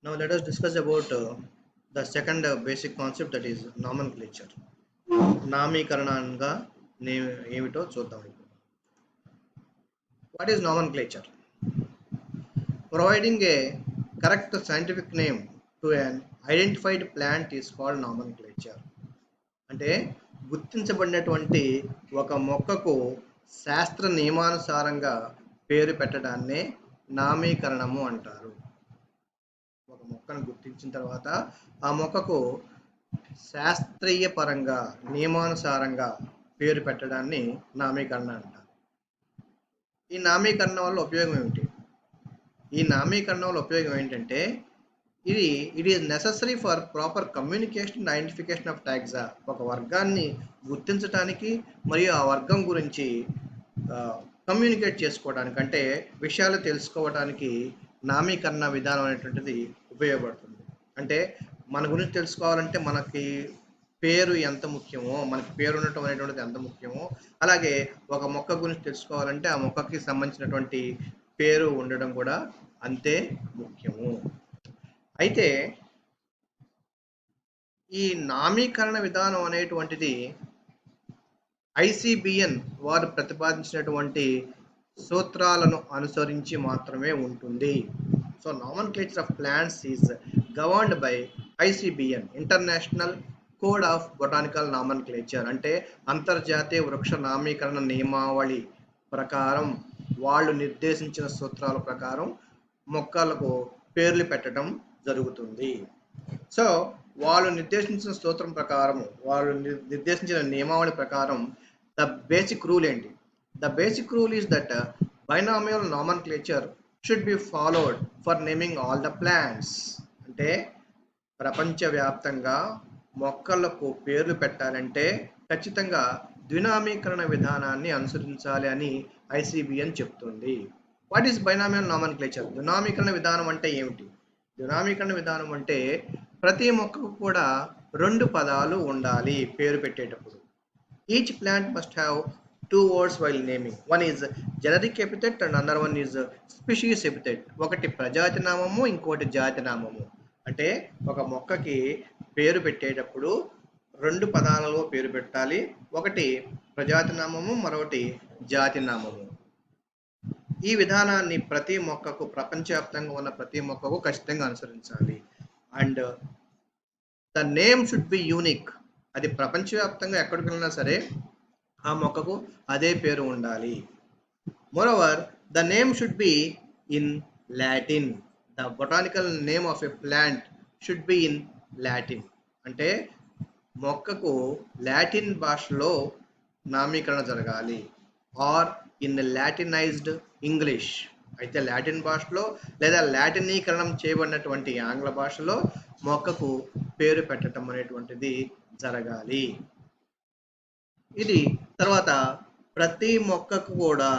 Now let us discuss about the second basic concept, that is nomenclature. నామీకరణంగా ఏమిటో చూద్దాం ఇప్పుడు. What is nomenclature? Providing a correct scientific name to an identified plant is called nomenclature. అంటే గుర్తించబడినటువంటి ఒక మొక్కకు శాస్త్ర నియమానుసారంగా పేరు పెట్టడాన్నే నామీకరణము అంటారు. ఒక మొక్కను గుర్తించిన తర్వాత ఆ మొక్కకు శాస్త్రీయ పరంగా నియమానుసారంగా పేరు పెట్టడాన్ని నామీకరణ అంటారు. ఈ నామీకరణ వల్ల ఉపయోగం ఏమిటి? ఈ నామీకరణ వల్ల ఉపయోగం ఏంటంటే it is necessary for proper communication and identification of taxa. ఒక వర్గాన్ని గుర్తించడానికి మరియు ఆ వర్గం గురించి కమ్యూనికేట్ చేసుకోవడానికి, అంటే విషయాలు తెలుసుకోవడానికి నామీకరణ విధానం అనేటువంటిది ఉపయోగపడుతుంది. అంటే మన గురించి తెలుసుకోవాలంటే మనకి పేరు ఎంత ముఖ్యమో, మనకి పేరు ఉండటం అనేటువంటిది ఎంత ముఖ్యమో, అలాగే ఒక మొక్క గురించి తెలుసుకోవాలంటే ఆ మొక్కకి సంబంధించినటువంటి పేరు ఉండడం కూడా అంతే ముఖ్యము. అయితే ఈ నామీకరణ విధానం అనేటువంటిది ఐసిబిఎన్ వారు ప్రతిపాదించినటువంటి సూత్రాలను అనుసరించి మాత్రమే ఉంటుంది. So nomenclature of plants is governed by ICBN, international code of botanical nomenclature. అంటే అంతర్జాతీయ వృక్ష నామీకరణ నియమావళి ప్రకారం వాళ్ళు నిర్దేశించిన సూత్రాల ప్రకారం మొక్కలకు పేర్లు పెట్టడం జరుగుతుంది. సో వాళ్ళు నిర్దేశించిన సూత్రం ప్రకారం, వాళ్ళు నిర్దేశించిన నియమావళి ప్రకారం ద బేసిక్ రూల్ ఏంటి? The basic rule is that binomial నామన్క్లేచర్ should be followed for naming all the plants. అంటే ప్రపంచవ్యాప్తంగా మొక్కలకు పేర్లు పెట్టాలంటే ఖచ్చితంగా ద్వినామీకరణ విధానాన్ని అనుసరించాలి అని ఐసిబిఎన్ చెప్తుంది. What is binomial nomenclature? ద్వినామీకరణ విధానం అంటే ఏమిటి? ద్వినామీకరణ విధానం అంటే ప్రతి మొక్కకు కూడా 2 పదాలు ఉండాలి పేరు పెట్టేటప్పుడు. Each plant must have 2 words while naming. One is generic epithet and another one is species epithet. ఒకటి ప్రజాతి నామము, ఇంకోటి జాతి నామము. అంటే ఒక మొక్కకి పేరు పెట్టేటప్పుడు 2 పదాలలో పేరు పెట్టాలి. ఒకటి ప్రజాతి నామము, మరొకటి జాతి నామము. ఈ విధానాన్ని ప్రతి మొక్కకు, ప్రపంచవ్యాప్తంగా ఉన్న ప్రతి మొక్కకు ఖచ్చితంగా అనుసరించాలి. And the name should be unique. అది ప్రపంచవ్యాప్తంగా ఎక్కడికి వెళ్ళినా సరే ఆ మొక్కకు అదే పేరు ఉండాలి. Moreover the name should be in Latin. The botanical name of a plant should be in Latin. అంటే మొక్కకు లాటిన్ భాషలో నామీకరణ జరగాలి, ఆర్ ఇన్ లాటినైజ్డ్ ఇంగ్లీష్. అయితే లాటిన్ భాషలో లేదా లాటినీకరణం చేయబడినటువంటి ఆంగ్ల భాషలో మొక్కకు పేరు పెట్టడం అనేటువంటిది జరగాలి. ఇది తర్వాత ప్రతి మొక్కకు కూడా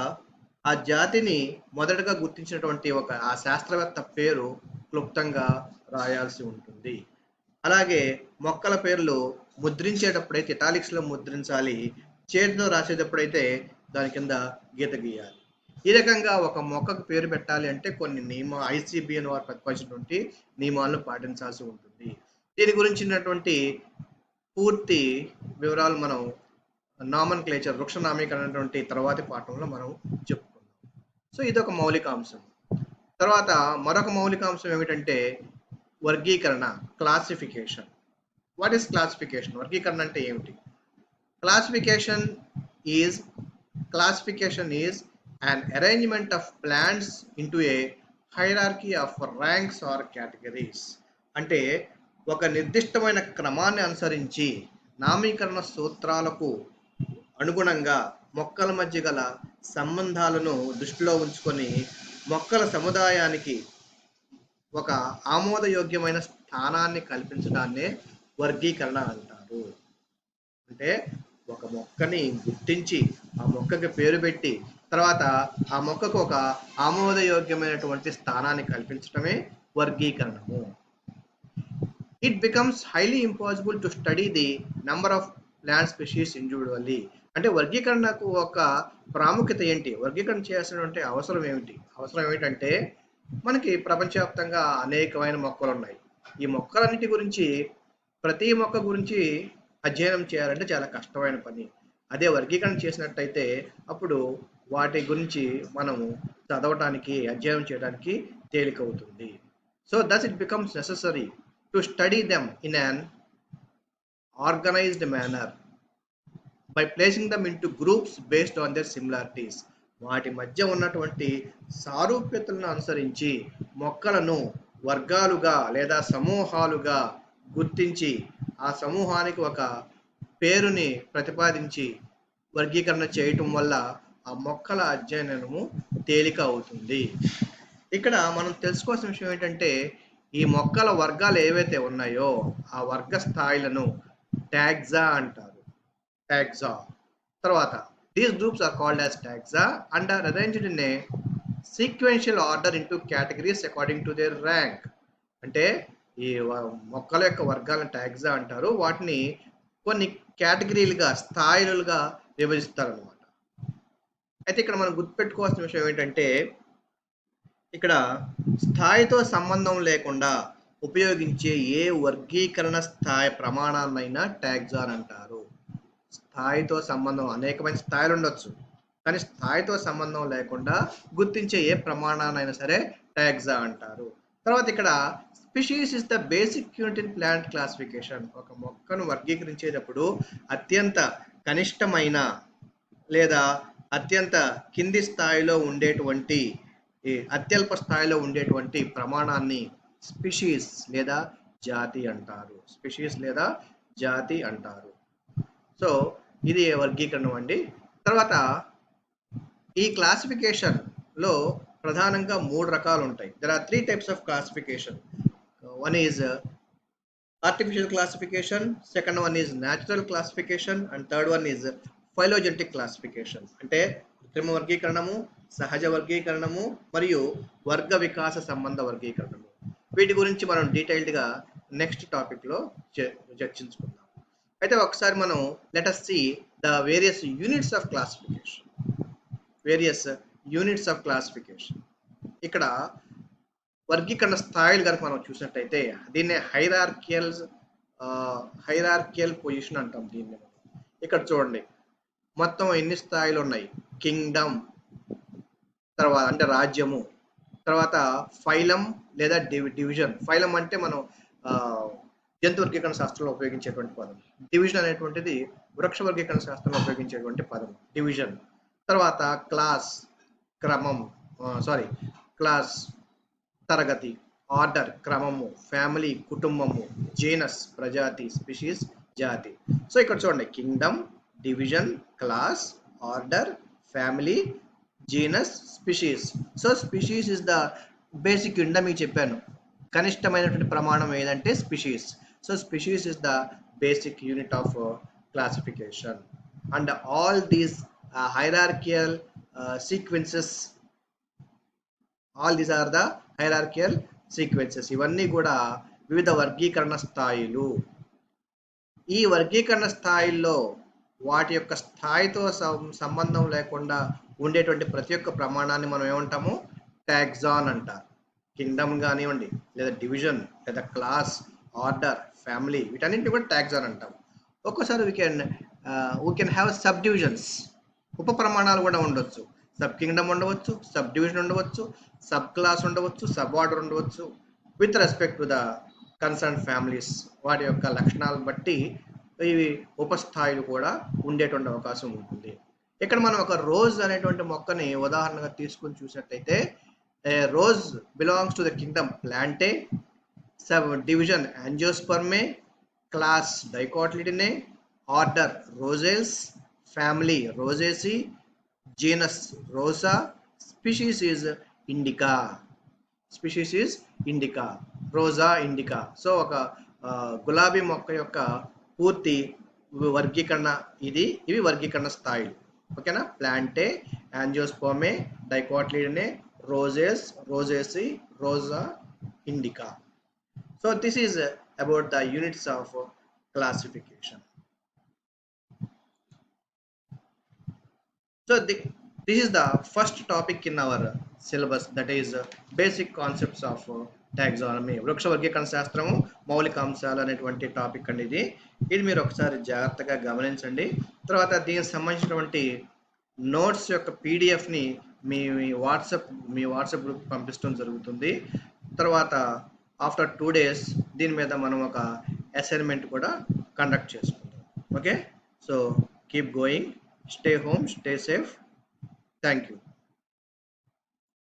ఆ జాతిని మొదటగా గుర్తించినటువంటి ఆ శాస్త్రవేత్త పేరు క్లుప్తంగా రాయాల్సి ఉంటుంది. అలాగే మొక్కల పేర్లు ముద్రించేటప్పుడైతే ఇటాలిక్స్లో ముద్రించాలి, చేతితో రాసేటప్పుడైతే దాని కింద గీత గీయాలి. ఈ రకంగా ఒక మొక్కకు పేరు పెట్టాలి అంటే కొన్ని ఐసిబిఎన్ వారు ప్రతిపాదించినటువంటి నియమాలను పాటించాల్సి ఉంటుంది. దీని గురించినటువంటి పూర్తి వివరాలు మనం నామన్క్లేచర్, వృక్ష నామీకరణ తర్వాతి పాఠంలో మనం చెప్పుకుందాం. సో ఇది ఒక మౌలిక అంశం. తర్వాత మరొక మౌలిక అంశం ఏమిటంటే వర్గీకరణ, క్లాసిఫికేషన్. What is classification? వర్గీకరణ అంటే ఏమిటి? Classification is an arrangement of plants into a hierarchy of ranks or categories. అంటే ఒక నిర్దిష్టమైన క్రమాన్ని అనుసరించి నామీకరణ సూత్రాలకు అనుగుణంగా మొక్కల మధ్య గల సంబంధాలను దృష్టిలో ఉంచుకొని మొక్కల సముదాయానికి ఒక ఆమోదయోగ్యమైన స్థానాన్ని కల్పించడాన్నే వర్గీకరణ అంటారు. అంటే ఒక మొక్కని గుర్తించి ఆ మొక్కకి పేరు పెట్టి తర్వాత ఆ మొక్కకు ఒక ఆమోదయోగ్యమైనటువంటి స్థానాన్ని కల్పించడమే వర్గీకరణము. It becomes highly impossible to study the number of plant species individually. అంటే వర్గీకరణకు ఒక ప్రాముఖ్యత ఏంటి? వర్గీకరణ చేయాల్సినటువంటి అవసరం ఏమిటి? అవసరం ఏమిటంటే మనకి ప్రపంచవ్యాప్తంగా అనేకమైన మొక్కలు ఉన్నాయి. ఈ మొక్కలన్నిటి గురించి ప్రతి మొక్క గురించి అధ్యయనం చేయాలంటే చాలా కష్టమైన పని. అదే వర్గీకరణ చేసినట్టయితే అప్పుడు వాటి గురించి మనము చదవటానికి, అధ్యయనం చేయడానికి తేలికవుతుంది. So thus it becomes necessary to study them in an organized manner by placing them into groups based on their similarities. వాటి మధ్య ఉన్నటువంటి సారూప్యతలను అనుసరించి మొక్కలను వర్గాలుగా లేదా సమూహాలుగా గుర్తించి ఆ సమూహానికి ఒక పేరుని ప్రతిపాదించి వర్గీకరణ చేయటం వల్ల ఆ మొక్కల అధ్యయనము తేలిక అవుతుంది. ఇక్కడ మనం తెలుసుకోవాల్సిన విషయం ఏంటంటే ఈ మొక్కల వర్గాలు ఏవైతే ఉన్నాయో ఆ వర్గ స్థాయిలను ట్యాగ్జా అంటారు. ట్యాగ్జా తర్వాత these groups are called as taxa and are arranged in a sequential order into categories according to their rank. అంటే ఈ మొక్కల యొక్క వర్గాలను ట్యాగ్జా అంటారు. వాటిని కొన్ని కేటగిరీలుగా స్థాయిలుగా విభజిస్తారు అనమాట. అయితే ఇక్కడ మనం గుర్తుపెట్టుకోవాల్సిన విషయం ఏంటంటే ఇక్కడ స్థాయితో సంబంధం లేకుండా ఉపయోగించే ఏ వర్గీకరణ స్థాయి ప్రమాణాన్నైనా ట్యాగ్జాన్ అంటారు. స్థాయితో సంబంధం అనేకమైన స్థాయిలు ఉండొచ్చు, కానీ స్థాయితో సంబంధం లేకుండా గుర్తించే ఏ ప్రమాణాన్నైనా సరే ట్యాగ్జా అంటారు. తర్వాత ఇక్కడ species is the basic unit in plant classification. ఒక మొక్కను వర్గీకరించేటప్పుడు అత్యంత కనిష్టమైన లేదా అత్యంత కింది స్థాయిలో ఉండేటువంటి అత్యల్ప స్థాయిలో ఉండేటువంటి ప్రమాణాన్ని స్పీషీస్ లేదా జాతి అంటారు. స్పీషీస్ లేదా జాతి అంటారు. సో ఇది వర్గీకరణ అండి. తర్వాత ఈ క్లాసిఫికేషన్ లో ప్రధానంగా 3 రకాలు ఉంటాయి. There are 3 types of classification. One is artificial classification, second one is natural classification and third one is phylogenetic classification. అంటే కృత్రిమ వర్గీకరణము, సహజ వర్గీకరణము మరియు వర్గ వికాస సంబంధ వర్గీకరణము. వీటి గురించి మనం డీటెయిల్డ్గా నెక్స్ట్ టాపిక్లో చర్చించుకుందాం. అయితే ఒకసారి మనం let us see the various units of classification. ఇక్కడ వర్గీకరణ స్థాయిలు కనుక మనం చూసినట్టయితే దీన్నే హైరార్కియల్ పొజిషన్ అంటాం దీన్ని. ఇక్కడ చూడండి మొత్తం ఎన్ని స్థాయిలు ఉన్నాయి. కింగ్డమ్, తర్వాత అంటే రాజ్యము, తర్వాత ఫైలం లేదా డివిజన్. ఫైలం అంటే మనం జంతు వర్గీకరణ శాస్త్రంలో ఉపయోగించేటువంటి పదం. డివిజన్ అనేటువంటిది వృక్ష వర్గీకరణ శాస్త్రంలో ఉపయోగించేటువంటి పదం డివిజన్. తర్వాత క్లాస్ క్రమం, క్లాస్ తరగతి, ఆర్డర్ క్రమము, ఫ్యామిలీ కుటుంబము, జీనస్ ప్రజాతి, స్పీషీస్ జాతి. సో ఇక్కడ చూడండి Kingdom, division, class, order, family, genus, species. So species is the basic unit. మీకు చెప్పాను కనిష్టమైనటువంటి ప్రమాణం ఏదంటే species. So species is the basic unit of classification and all these hierarchical sequences, all these are the hierarchical sequences. ఇవన్నీ కూడా వివిధ వర్గీకరణ స్థాయిలు. ఈ వర్గీకరణ స్థాయిల్లో వాటి యొక్క స్థాయితో సంబంధం లేకుండా ఉండేటువంటి ప్రతి ఒక్క ప్రమాణాన్ని మనం ఏమంటాము ట్యాగ్జాన్ అంటారు. కింగ్డమ్ కానివ్వండి, లేదా డివిజన్, లేదా క్లాస్, ఆర్డర్, ఫ్యామిలీ, వీటన్నింటినీ కూడా ట్యాగ్జాన్ అంటాం. ఒక్కోసారి we can have sub divisions. ఉప ప్రమాణాలు కూడా ఉండవచ్చు. సబ్ కింగ్డమ్ ఉండవచ్చు, సబ్ డివిజన్ ఉండవచ్చు, సబ్ క్లాస్ ఉండవచ్చు, సబ్ ఆర్డర్ ఉండవచ్చు, with respect to the concern families. వాటి యొక్క లక్షణాలను బట్టి ఇవి ఉపస్థాయిలు కూడా ఉండేటువంటి అవకాశం ఉంటుంది. ఇక్కడ మనం ఒక రోజ్ అనేటువంటి మొక్కని ఉదాహరణగా తీసుకుని చూసినట్టయితే rose belongs to the kingdom Plantae, sub division Angiospermae, class Dicotyledonae, order Rosales, family Rosaceae, genus Rosa, species is Indica. Rosa indica. So ఒక గులాబీ మొక్క యొక్క పూర్తి వర్గీకరణ ఇవి వర్గీకరణ స్థాయిలు. ఓకేనా? Plantae, Angiospermae, Dicotyledonae, roses, Rosaceae, Rosa, indica. So this is about the units of classification. So this is the first topic in our syllabus, that is basic concepts of taxonomy, వృక్ష వర్గీకరణ శాస్త్రము మౌలిక అంశాలు అనేటువంటి టాపిక్ అండి ఇది. ఇది మీరు ఒకసారి జాగ్రత్తగా గమనించండి. తర్వాత దీనికి సంబంధించినటువంటి నోట్స్ యొక్క పీడిఎఫ్ని మీ వాట్సాప్ గ్రూప్ పంపించడం జరుగుతుంది. తర్వాత ఆఫ్టర్ 2 days దీని మీద మనం ఒక అసైన్మెంట్ కూడా కండక్ట్ చేసుకుంటాం. Okay, so keep going, stay home, stay safe. Thank you.